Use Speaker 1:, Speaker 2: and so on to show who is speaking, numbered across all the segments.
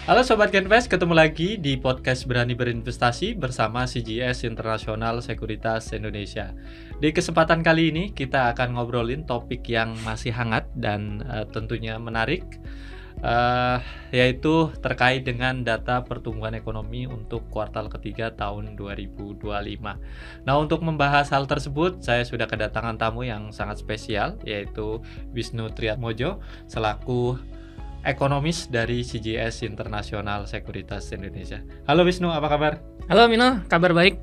Speaker 1: Halo Sobat Genvest, ketemu lagi di podcast Berani Berinvestasi bersama CGS International Sekuritas Indonesia. Di kesempatan kali ini kita akan ngobrolin topik yang masih hangat dan tentunya menarik, yaitu terkait dengan data pertumbuhan ekonomi untuk kuartal ketiga tahun 2025. Nah, untuk membahas hal tersebut, saya sudah kedatangan tamu yang sangat spesial, yaitu Wisnu Triatmojo, selaku ekonomis dari CGS International Sekuritas Indonesia. Halo Wisnu, apa kabar?
Speaker 2: Halo Mino, kabar baik.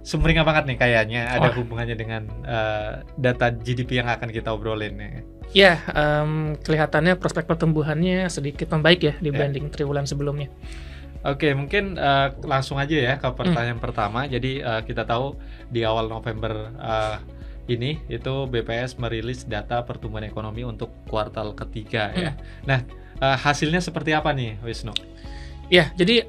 Speaker 1: Sumringah banget nih kayaknya, ada hubungannya dengan data GDP yang akan kita obrolin nih.
Speaker 2: Ya, kelihatannya prospek pertumbuhannya sedikit membaik ya dibanding triwulan sebelumnya.
Speaker 1: Oke, mungkin langsung aja ya ke pertanyaan pertama. Jadi kita tahu di awal November ini itu BPS merilis data pertumbuhan ekonomi untuk kuartal ketiga ya. Nah, hasilnya seperti apa nih, Wisnu?
Speaker 2: Ya, jadi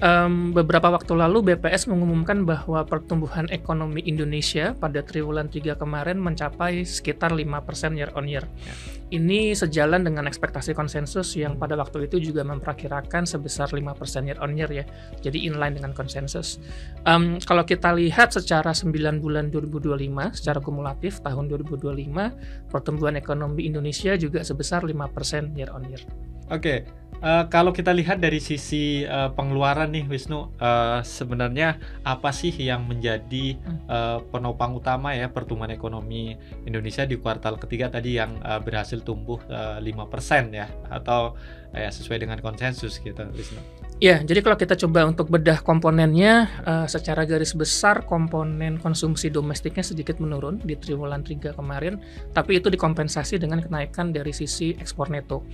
Speaker 2: beberapa waktu lalu BPS mengumumkan bahwa pertumbuhan ekonomi Indonesia pada triwulan 3 kemarin mencapai sekitar 5% year on year. Ini sejalan dengan ekspektasi konsensus yang pada waktu itu juga memperkirakan sebesar 5% year on year ya. Jadi inline dengan konsensus. Kalau kita lihat secara 9 bulan 2025, secara kumulatif tahun 2025, pertumbuhan ekonomi Indonesia juga sebesar 5% year on year.
Speaker 1: Oke. Kalau kita lihat dari sisi pengeluaran nih Wisnu, sebenarnya apa sih yang menjadi penopang utama ya pertumbuhan ekonomi Indonesia di kuartal ketiga tadi yang berhasil tumbuh 5% ya, atau ya sesuai dengan konsensus gitu Wisnu?
Speaker 2: Ya, jadi kalau kita coba untuk bedah komponennya, secara garis besar komponen konsumsi domestiknya sedikit menurun di triwulan 3 kemarin, tapi itu dikompensasi dengan kenaikan dari sisi ekspor neto.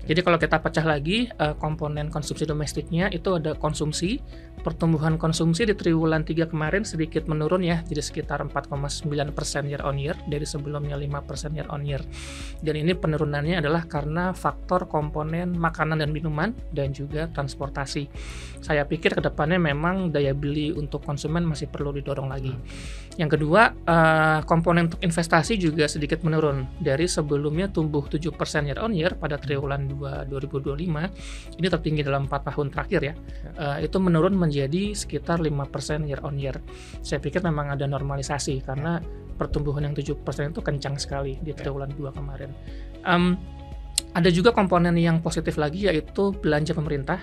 Speaker 2: Jadi kalau kita pecah lagi, komponen konsumsi domestiknya itu ada konsumsi, pertumbuhan konsumsi di triwulan 3 kemarin sedikit menurun ya, jadi sekitar 4,9% year on year, dari sebelumnya 5% year on year. Dan ini penurunannya adalah karena faktor komponen makanan dan minuman, dan juga transportasi. Saya pikir kedepannya memang daya beli untuk konsumen masih perlu didorong lagi. Yang kedua, komponen untuk investasi juga sedikit menurun. Dari sebelumnya tumbuh 7% year on year pada triwulan 2 2025, ini tertinggi dalam 4 tahun terakhir ya. Itu menurun menjadi sekitar 5% year on year. Saya pikir memang ada normalisasi karena pertumbuhan yang 7% itu kencang sekali di triwulan 2 kemarin. Ada juga komponen yang positif lagi, yaitu belanja pemerintah.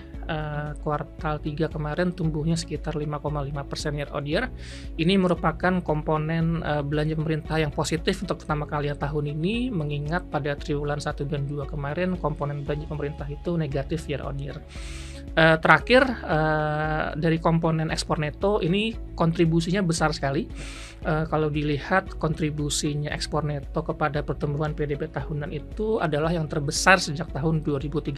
Speaker 2: Kuartal 3 kemarin tumbuhnya sekitar 5,5% year on year. Ini merupakan komponen belanja pemerintah yang positif untuk pertama kali tahun ini, mengingat pada triwulan 1 dan 2 kemarin komponen belanja pemerintah itu negatif year on year. Terakhir, dari komponen ekspor neto ini kontribusinya besar sekali. Kalau dilihat kontribusinya ekspor neto kepada pertumbuhan PDB tahunan itu adalah yang terbesar sejak tahun 2013,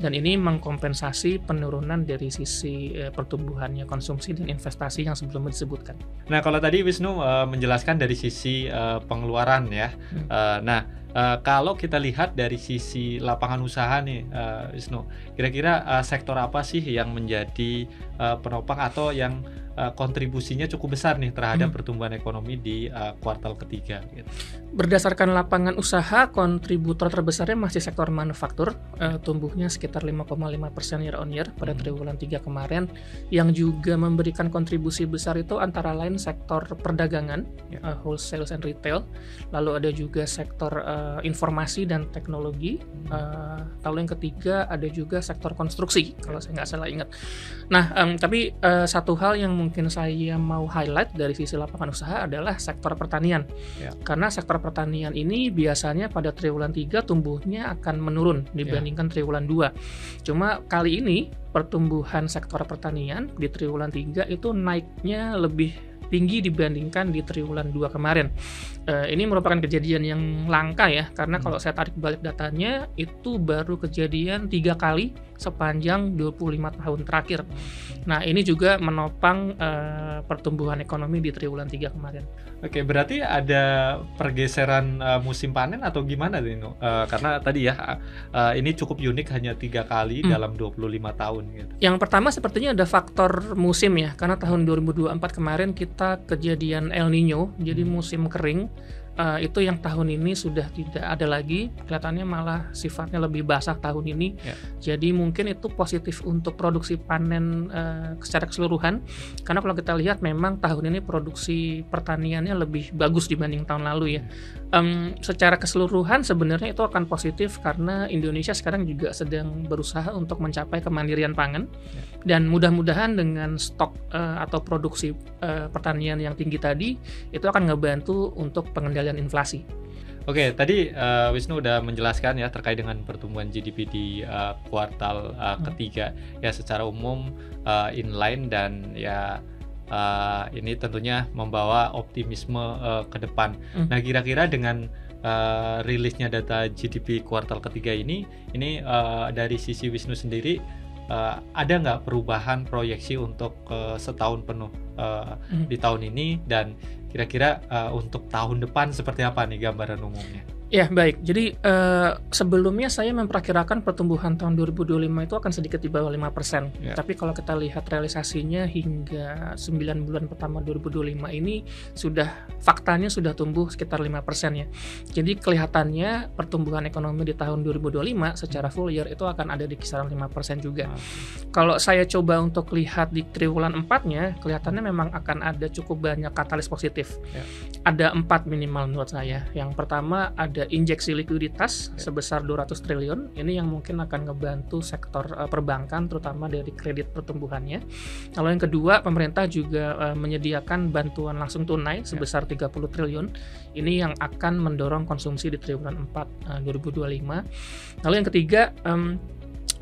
Speaker 2: dan ini mengkompensasi penurunan dari sisi pertumbuhannya konsumsi dan investasi yang sebelumnya disebutkan.
Speaker 1: Nah, kalau tadi Wisnu menjelaskan dari sisi pengeluaran ya. Kalau kita lihat dari sisi lapangan usaha nih, Wisnu, kira-kira sektor apa sih yang menjadi penopang atau yang kontribusinya cukup besar nih terhadap pertumbuhan ekonomi di kuartal ketiga gitu?
Speaker 2: Berdasarkan lapangan usaha, kontributor terbesarnya masih sektor manufaktur, tumbuhnya sekitar 5,5% year on year pada triwulan 3 kemarin. Yang juga memberikan kontribusi besar itu antara lain sektor perdagangan, wholesale and retail, lalu ada juga sektor informasi dan teknologi, lalu yang ketiga ada juga sektor konstruksi kalau saya nggak salah ingat. Nah, tapi satu hal yang mungkin saya mau highlight dari sisi lapangan usaha adalah sektor pertanian. Karena sektor pertanian ini biasanya pada triwulan 3 tumbuhnya akan menurun dibandingkan triwulan 2. Cuma kali ini pertumbuhan sektor pertanian di triwulan 3 itu naiknya lebih tinggi dibandingkan di triwulan 2 kemarin. Ini merupakan kejadian yang langka ya, karena kalau saya tarik balik datanya itu baru kejadian 3 kali sepanjang 25 tahun terakhir. Nah, ini juga menopang pertumbuhan ekonomi di triwulan 3 kemarin.
Speaker 1: Oke, berarti ada pergeseran musim panen atau gimana Dino? Karena tadi ya ini cukup unik, hanya 3 kali dalam 25 tahun gitu.
Speaker 2: Yang pertama sepertinya ada faktor musim ya, karena tahun 2024 kemarin kita kejadian El Nino, jadi musim kering. itu yang tahun ini sudah tidak ada lagi, kelihatannya malah sifatnya lebih basah tahun ini. Jadi mungkin itu positif untuk produksi panen secara keseluruhan, karena kalau kita lihat memang tahun ini produksi pertaniannya lebih bagus dibanding tahun lalu ya. Secara keseluruhan sebenarnya itu akan positif karena Indonesia sekarang juga sedang berusaha untuk mencapai kemandirian pangan, dan mudah-mudahan dengan stok atau produksi pertanian yang tinggi tadi itu akan ngebantu untuk pengendalian inflasi.
Speaker 1: Oke, tadi Wisnu udah menjelaskan ya terkait dengan pertumbuhan GDP di kuartal ketiga ya, secara umum inline dan ya ini tentunya membawa optimisme ke depan. Nah, kira-kira dengan rilisnya data GDP kuartal ketiga ini dari sisi Wisnu sendiri ada nggak perubahan proyeksi untuk setahun penuh di tahun ini, dan kira-kira untuk tahun depan seperti apa nih gambaran umumnya?
Speaker 2: Ya, baik. Jadi sebelumnya saya memperkirakan pertumbuhan tahun 2025 itu akan sedikit di bawah 5%. Tapi kalau kita lihat realisasinya hingga 9 bulan pertama 2025 ini faktanya sudah tumbuh sekitar 5% ya. Jadi kelihatannya pertumbuhan ekonomi di tahun 2025 secara full year itu akan ada di kisaran 5% juga. Kalau saya coba untuk lihat di triwulan 4-nya, kelihatannya memang akan ada cukup banyak katalis positif. Ada 4 minimal menurut saya. Yang pertama ada injeksi likuiditas sebesar 200 triliun. Ini yang mungkin akan ngebantu sektor perbankan, terutama dari kredit pertumbuhannya. Lalu yang kedua, pemerintah juga menyediakan bantuan langsung tunai sebesar 30 triliun. Ini yang akan mendorong konsumsi di triwulan 4 2025. Lalu yang ketiga,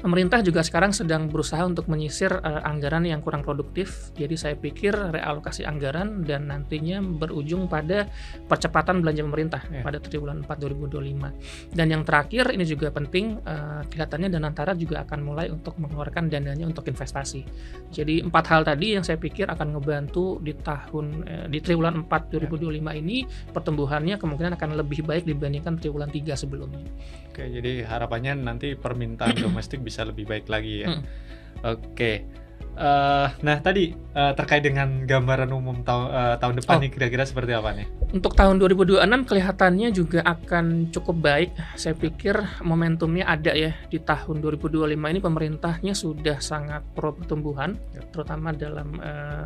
Speaker 2: pemerintah juga sekarang sedang berusaha untuk menyisir anggaran yang kurang produktif. Jadi saya pikir realokasi anggaran dan nantinya berujung pada percepatan belanja pemerintah pada triwulan 4 2025. Dan yang terakhir, ini juga penting, kelihatannya Danantara juga akan mulai untuk mengeluarkan dananya untuk investasi. Jadi 4 hal tadi yang saya pikir akan ngebantu di triwulan 4 2025 ini pertumbuhannya kemungkinan akan lebih baik dibandingkan triwulan 3 sebelumnya.
Speaker 1: Oke, jadi harapannya nanti permintaan domestik bisa lebih baik lagi ya. Oke. Nah tadi terkait dengan gambaran umum tahun depan nih, kira-kira seperti apa nih?
Speaker 2: Untuk tahun 2026 kelihatannya juga akan cukup baik. Saya pikir momentumnya ada ya. Di tahun 2025 ini pemerintahnya sudah sangat pro pertumbuhan, terutama dalam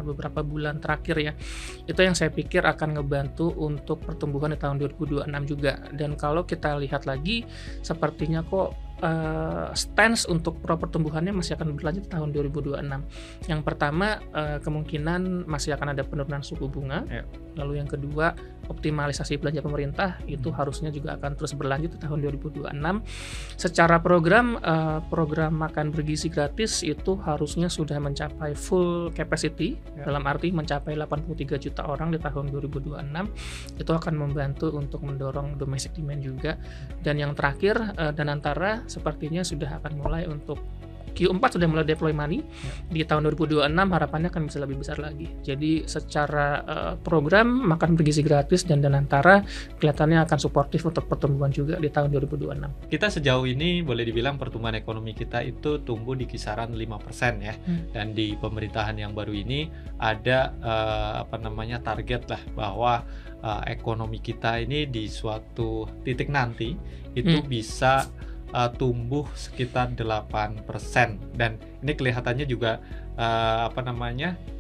Speaker 2: beberapa bulan terakhir ya. Itu yang saya pikir akan ngebantu untuk pertumbuhan di tahun 2026 juga. Dan kalau kita lihat lagi, sepertinya kok stance untuk pro pertumbuhannya masih akan berlanjut tahun 2026. Yang pertama, kemungkinan masih akan ada penurunan suku bunga. Lalu yang kedua, optimalisasi belanja pemerintah itu harusnya juga akan terus berlanjut di tahun 2026. Secara program makan bergizi gratis itu harusnya sudah mencapai full capacity, dalam arti mencapai 83 juta orang di tahun 2026. Itu akan membantu untuk mendorong domestic demand juga. Dan yang terakhir, Danantara sepertinya sudah akan mulai untuk Q4 sudah mulai deploy money. Di tahun 2026 harapannya akan bisa lebih besar lagi. Jadi secara program makan bergizi gratis dan Danantara kelihatannya akan suportif untuk pertumbuhan juga di tahun 2026.
Speaker 1: Kita sejauh ini boleh dibilang pertumbuhan ekonomi kita itu tumbuh di kisaran 5% ya. Dan di pemerintahan yang baru ini ada target lah bahwa ekonomi kita ini di suatu titik nanti itu bisa tumbuh sekitar 8%, dan ini kelihatannya juga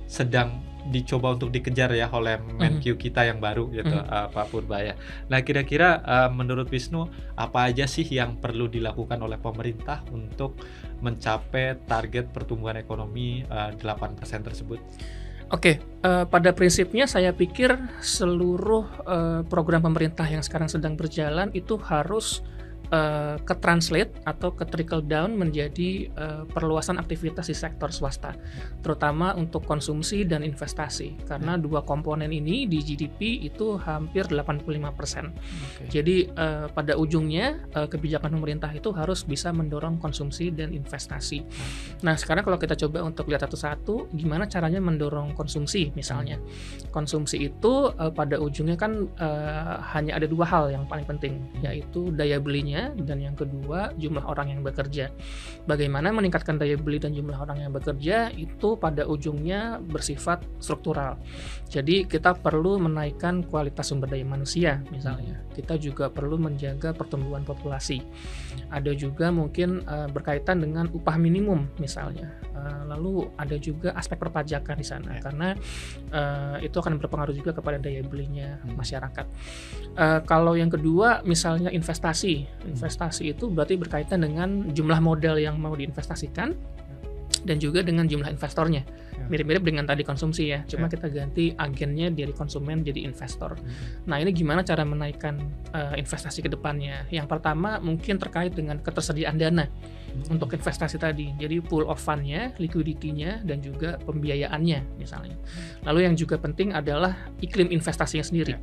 Speaker 1: sedang dicoba untuk dikejar ya oleh Menq kita yang baru gitu, Pak Purbaya. Nah, kira-kira menurut Wisnu apa aja sih yang perlu dilakukan oleh pemerintah untuk mencapai target pertumbuhan ekonomi 8% tersebut?
Speaker 2: Oke, pada prinsipnya saya pikir seluruh program pemerintah yang sekarang sedang berjalan itu harus ke-translate atau ke-trickle down menjadi perluasan aktivitas di sektor swasta, terutama untuk konsumsi dan investasi, karena dua komponen ini di GDP itu hampir 85%. Jadi pada ujungnya kebijakan pemerintah itu harus bisa mendorong konsumsi dan investasi. Nah, sekarang kalau kita coba untuk lihat satu-satu, gimana caranya mendorong konsumsi misalnya. Konsumsi itu pada ujungnya kan hanya ada dua hal yang paling penting, yaitu daya belinya investasinya, dan yang kedua jumlah orang yang bekerja. Bagaimana meningkatkan daya beli dan jumlah orang yang bekerja itu pada ujungnya bersifat struktural. Jadi kita perlu menaikkan kualitas sumber daya manusia misalnya. Kita juga perlu menjaga pertumbuhan populasi. Ada juga mungkin berkaitan dengan upah minimum misalnya. Lalu ada juga aspek perpajakan di sana karena itu akan berpengaruh juga kepada daya belinya masyarakat. Kalau yang kedua misalnya investasi itu berarti berkaitan dengan jumlah modal yang mau diinvestasikan dan juga dengan jumlah investornya. Mirip-mirip dengan tadi konsumsi ya, cuma kita ganti agennya dari konsumen jadi investor. Nah, ini gimana cara menaikkan investasi ke depannya? Yang pertama mungkin terkait dengan ketersediaan dana untuk investasi tadi. Jadi pool of fund-nya, liquidity-nya, dan juga pembiayaannya misalnya. Lalu yang juga penting adalah iklim investasinya sendiri.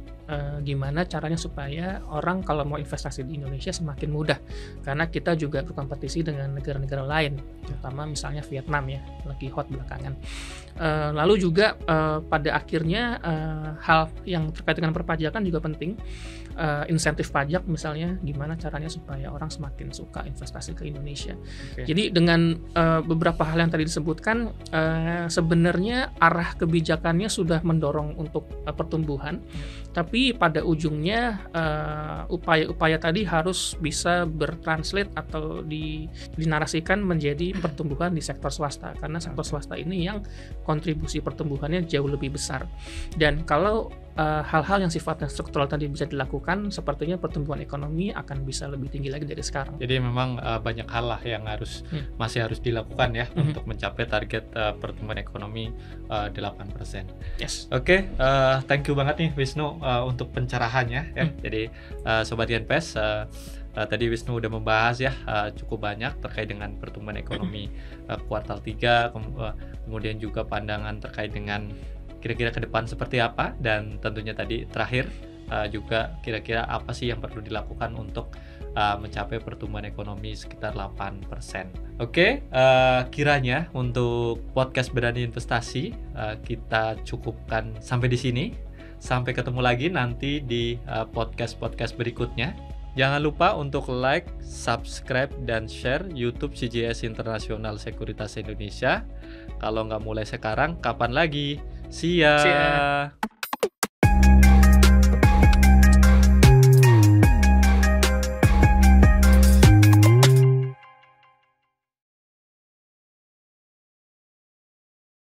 Speaker 2: Gimana caranya supaya orang kalau mau investasi di Indonesia semakin mudah, karena kita juga berkompetisi dengan negara-negara lain, terutama misalnya Vietnam ya, lagi hot belakangan. Lalu juga pada akhirnya hal yang terkait dengan perpajakan juga penting, insentif pajak misalnya, gimana caranya supaya orang semakin suka investasi ke Indonesia. Jadi dengan beberapa hal yang tadi disebutkan, sebenarnya arah kebijakannya sudah mendorong untuk pertumbuhan, tapi pada ujungnya upaya-upaya tadi harus bisa bertranslate atau dinarasikan menjadi pertumbuhan di sektor swasta, karena sektor swasta ini yang kontribusi pertumbuhannya jauh lebih besar. Dan kalau hal-hal yang sifatnya struktural tadi bisa dilakukan, sepertinya pertumbuhan ekonomi akan bisa lebih tinggi lagi dari sekarang.
Speaker 1: Jadi memang banyak hal lah yang masih harus dilakukan ya untuk mencapai target pertumbuhan ekonomi 8%.
Speaker 2: Yes.
Speaker 1: Oke, thank you banget nih Wisnu untuk pencerahannya ya. Jadi Sobat INVEST, tadi Wisnu udah membahas ya cukup banyak terkait dengan pertumbuhan ekonomi kuartal 3, kemudian juga pandangan terkait dengan kira-kira ke depan seperti apa, dan tentunya tadi terakhir juga kira-kira apa sih yang perlu dilakukan untuk mencapai pertumbuhan ekonomi sekitar 8%. Oke, kiranya untuk podcast Berani Investasi kita cukupkan sampai di sini. Sampai ketemu lagi nanti di podcast-podcast berikutnya. Jangan lupa untuk like, subscribe, dan share YouTube CGS International Sekuritas Indonesia. Kalau nggak mulai sekarang, kapan lagi? See ya!